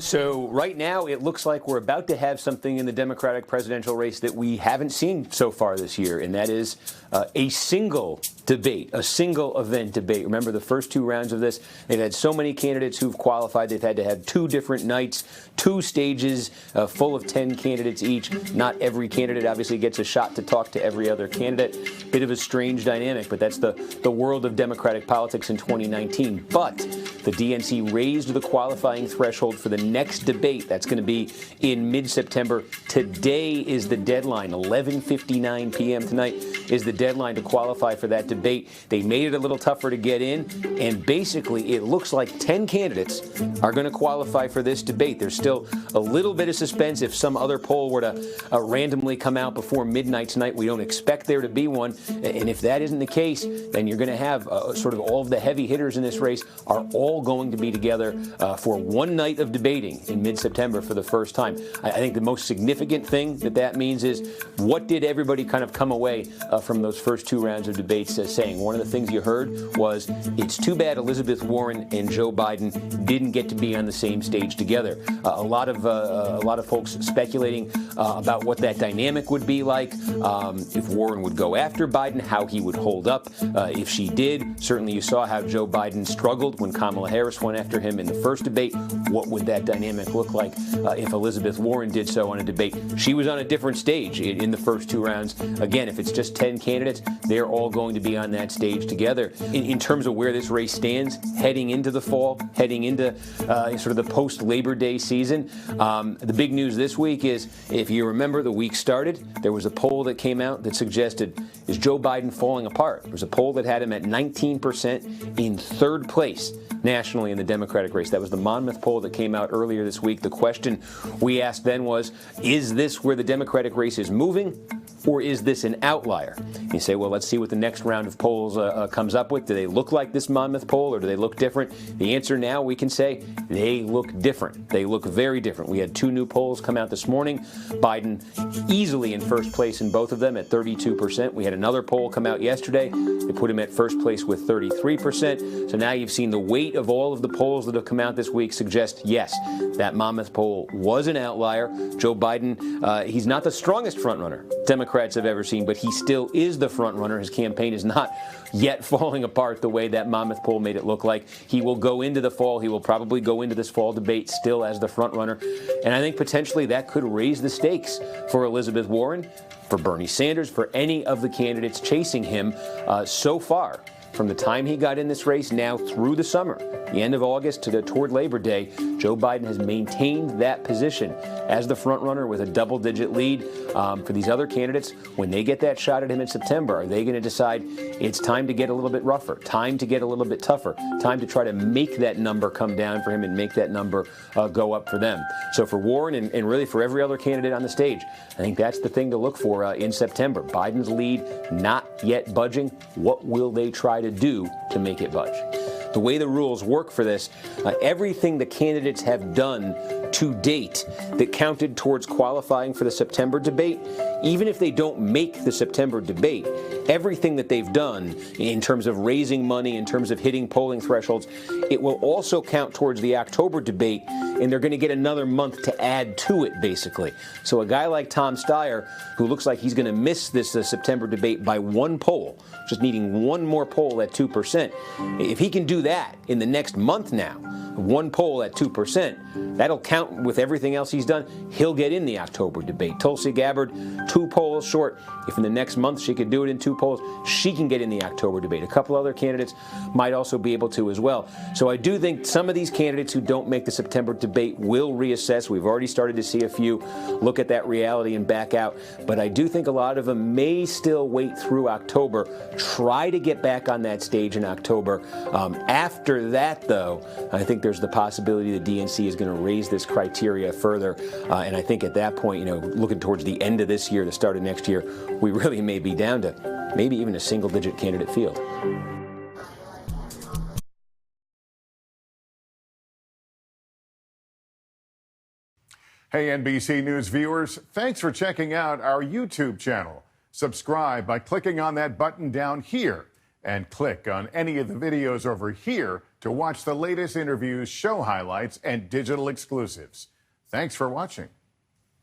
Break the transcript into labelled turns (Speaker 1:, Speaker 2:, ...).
Speaker 1: So right now, it looks like we're about to have something in the Democratic presidential race that we haven't seen so far this year, and that is a single debate, a single event debate. Remember, the first two rounds of this, they've had so many candidates who've qualified. They've had to have two different nights, two stages full of 10 candidates each. Not every candidate obviously gets a shot to talk to every other candidate. Bit of a strange dynamic, but that's the world of Democratic politics in 2019. But the DNC raised the qualifying threshold for the next debate. That's going to be in mid-September. Today is the deadline. 11:59 p.m. tonight is the deadline to qualify for that debate. They made it a little tougher to get in, and basically it looks like 10 candidates are going to qualify for this debate. There's still a little bit of suspense if some other poll were to randomly come out before midnight tonight. We don't expect there to be one, and if that isn't the case, then you're going to have sort of all of the heavy hitters in this race are all going to be together for one night of debating in mid-September for the first time. I think the most significant thing that means is, what did everybody kind of come away from those first two rounds of debates saying? One of the things you heard was, it's too bad Elizabeth Warren and Joe Biden didn't get to be on the same stage together. A lot of folks speculating about what that dynamic would be like, if Warren would go after Biden, how he would hold up if she did. Certainly you saw how Joe Biden struggled when Kamala Harris went after him in the first debate. What would that dynamic look like if Elizabeth Warren did so on a debate? She was on a different stage in the first two rounds. Again, if it's just 10 candidates, they're all going to be on that stage together. In terms of where this race stands, heading into the fall, heading into sort of the post-Labor Day season, the big news this week is, if you remember, the week started, there was a poll that came out that suggested, is Joe Biden falling apart? There was a poll that had him at 19% in third place nationally in the Democratic race. That was the Monmouth Poll that came out earlier this week. The question we asked then was, is this where the Democratic race is moving, or is this an outlier? You say, well, let's see what the next round of polls comes up with. Do they look like this Monmouth poll, or do they look different? The answer now, we can say, they look different. They look very different. We had two new polls come out this morning. Biden easily in first place in both of them at 32%. We had another poll come out yesterday. They put him at first place with 33%. So now you've seen the weight of all of the polls that have come out this week suggest, yes, that Monmouth poll was an outlier. Joe Biden, he's not the strongest frontrunner Democrats have ever seen, but he still is the frontrunner. His campaign is not yet falling apart the way that Monmouth poll made it look like. He will go into the fall. He will probably go into this fall debate still as the frontrunner. And I think potentially that could raise the stakes for Elizabeth Warren, for Bernie Sanders, for any of the candidates chasing him so far. From the time he got in this race now through the summer, the end of August toward Labor Day, Joe Biden has maintained that position as the frontrunner with a double-digit lead. For these other candidates, when they get that shot at him in September, are they going to decide it's time to get a little bit rougher, time to get a little bit tougher, time to try to make that number come down for him and make that number go up for them? So for Warren and really for every other candidate on the stage, I think that's the thing to look for in September. Biden's lead not yet budging. What will they try to do to make it budge? The way the rules work for this, everything the candidates have done to date that counted towards qualifying for the September debate, even if they don't make the September debate, everything that they've done in terms of raising money, in terms of hitting polling thresholds, it will also count towards the October debate, and they're going to get another month to add to it, basically. So a guy like Tom Steyer, who looks like he's going to miss this September debate by one poll, just needing one more poll at 2%, if he can do that in the next month now, one poll at 2%, that'll count with everything else he's done. He'll get in the October debate. Tulsi Gabbard, 2 polls short. If in the next month she could do it in 2 polls, she can get in the October debate. A couple other candidates might also be able to as well. So I do think some of these candidates who don't make the September debate will reassess. We've already started to see a few look at that reality and back out. But I do think a lot of them may still wait through October, try to get back on that stage in October. After that, though, I think there's the possibility the DNC is going to raise this criteria further. And I think at that point, looking towards the end of this year, the start of next year, we really may be down to maybe even a single-digit candidate field.
Speaker 2: Hey, NBC News viewers, thanks for checking out our YouTube channel. Subscribe by clicking on that button down here and click on any of the videos over here to watch the latest interviews, show highlights, and digital exclusives. Thanks for watching.